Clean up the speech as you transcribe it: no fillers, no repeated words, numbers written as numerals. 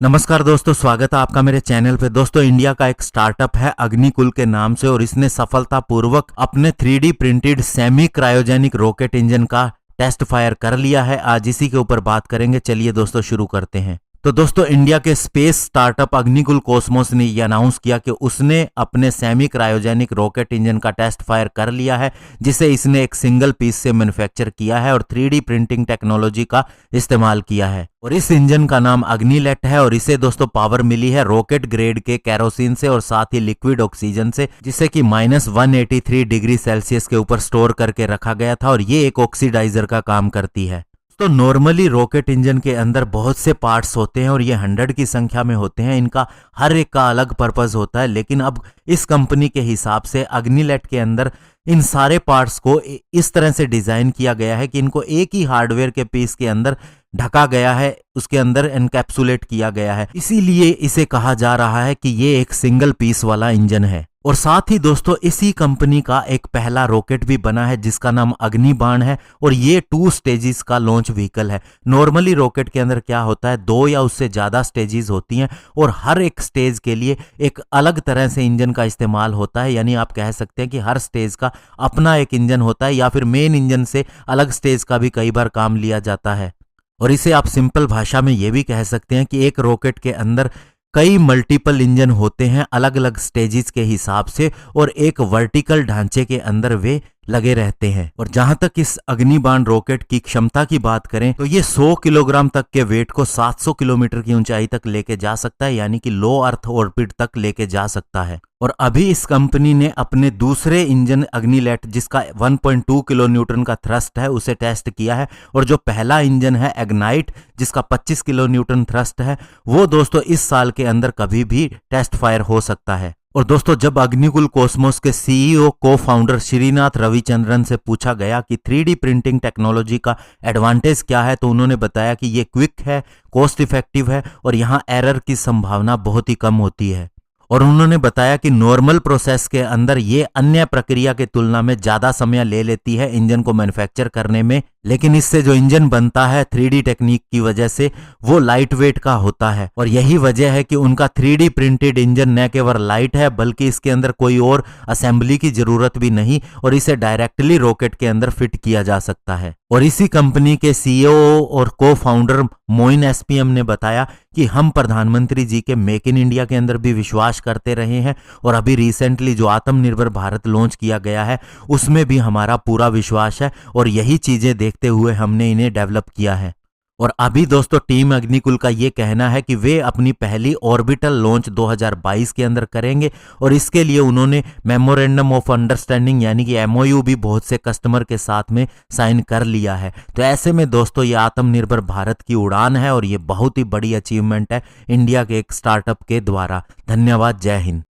नमस्कार दोस्तों, स्वागत है आपका मेरे चैनल पे। दोस्तों, इंडिया का एक स्टार्टअप है अग्निकुल के नाम से और इसने सफलतापूर्वक अपने 3D printed semi cryogenic rocket engine का टेस्ट फायर कर लिया है। आज इसी के ऊपर बात करेंगे। चलिए दोस्तों शुरू करते हैं। तो दोस्तों, इंडिया के स्पेस स्टार्टअप अग्निकुल कॉस्मोस ने ये अनाउंस किया कि उसने अपने सेमी क्रायोजेनिक रॉकेट इंजन का टेस्ट फायर कर लिया है, जिसे इसने एक सिंगल पीस से मैन्युफैक्चर किया है और 3D प्रिंटिंग टेक्नोलॉजी का इस्तेमाल किया है। और इस इंजन का नाम अग्निलेट है और इसे दोस्तों पावर मिली है रॉकेट ग्रेड के केरोसिन से और साथ ही लिक्विड ऑक्सीजन से, जिसे कि -183 डिग्री सेल्सियस के ऊपर स्टोर करके रखा गया था और ये एक ऑक्सीडाइजर का काम करती है। तो नॉर्मली रॉकेट इंजन के अंदर बहुत से पार्ट्स होते हैं और ये 100 की संख्या में होते हैं। इनका हर एक का अलग पर्पस होता है, लेकिन अब इस कंपनी के हिसाब से अग्निलेट के अंदर इन सारे पार्ट्स को इस तरह से डिजाइन किया गया है कि इनको एक ही हार्डवेयर के पीस के अंदर ढका गया है, उसके अंदर एनकैप्सुलेट किया गया है। इसीलिए इसे कहा जा रहा है कि ये एक सिंगल पीस वाला इंजन है। और साथ ही दोस्तों, इसी कंपनी का एक पहला रॉकेट भी बना है जिसका नाम अग्निबाण है और ये 2 स्टेजेस का लॉन्च व्हीकल है। नॉर्मली रॉकेट के अंदर क्या होता है, 2 या उससे ज्यादा स्टेजेस होती हैं और हर एक स्टेज के लिए एक अलग तरह से इंजन का इस्तेमाल होता है। यानी आप कह सकते हैं कि हर स्टेज का अपना एक इंजन होता है या फिर मेन इंजन से अलग स्टेज का भी कई बार काम लिया जाता है। और इसे आप सिंपल भाषा में ये भी कह सकते हैं कि एक रॉकेट के अंदर कई मल्टीपल इंजन होते हैं अलग अलग स्टेजेस के हिसाब से और एक वर्टिकल ढांचे के अंदर वे लगे रहते हैं। और जहां तक इस अग्निबाण रॉकेट की क्षमता की बात करें तो ये 100 किलोग्राम तक के वेट को 700 किलोमीटर की ऊंचाई तक लेके जा सकता है, यानी कि लो अर्थ ऑर्बिट तक लेके जा सकता है। और अभी इस कंपनी ने अपने दूसरे इंजन अग्निलेट, जिसका 1.2 किलो न्यूटन का थ्रस्ट है, उसे टेस्ट किया है। और जो पहला इंजन है एग्नाइट, जिसका 25 किलो न्यूटन थ्रस्ट है, वो दोस्तों इस साल के अंदर कभी भी टेस्ट फायर हो सकता है। और दोस्तों, जब अग्निकुल कॉस्मोस के सीईओ को फाउंडर श्रीनाथ रविचंद्रन से पूछा गया कि 3D प्रिंटिंग टेक्नोलॉजी का एडवांटेज क्या है, तो उन्होंने बताया कि ये क्विक है, कॉस्ट इफेक्टिव है और यहाँ एरर की संभावना बहुत ही कम होती है। और उन्होंने बताया कि नॉर्मल प्रोसेस के अंदर ये अन्य प्रक्रिया के तुलना में ज्यादा समय ले लेती है इंजन को मैन्युफैक्चर करने में, लेकिन इससे जो इंजन बनता है 3D टेक्निक की वजह से वो लाइट वेट का होता है। और यही वजह है कि उनका 3D प्रिंटेड इंजन न केवल लाइट है बल्कि इसके अंदर कोई और असेंबली की जरूरत भी नहीं और इसे डायरेक्टली रॉकेट के अंदर फिट किया जा सकता है। और इसी कंपनी के सीईओ और को फाउंडर मोइन एसपीएम ने बताया कि हम प्रधानमंत्री जी के मेक इन इंडिया के अंदर भी विश्वास करते रहे हैं और अभी रिसेंटली जो आत्मनिर्भर भारत लॉन्च किया गया है उसमें भी हमारा पूरा विश्वास है और यही चीजें देखते हुए हमने इन्हें डेवलप किया है। और अभी दोस्तों, टीम अग्निकुल का ये कहना है कि वे अपनी पहली ऑर्बिटल लॉन्च 2022 के अंदर करेंगे और इसके लिए उन्होंने मेमोरेंडम ऑफ अंडरस्टैंडिंग यानी कि MOU भी बहुत से कस्टमर के साथ में साइन कर लिया है। तो ऐसे में दोस्तों, ये आत्मनिर्भर भारत की उड़ान है और ये बहुत ही बड़ी अचीवमेंट है इंडिया के एक स्टार्टअप के द्वारा। धन्यवाद। जय हिंद।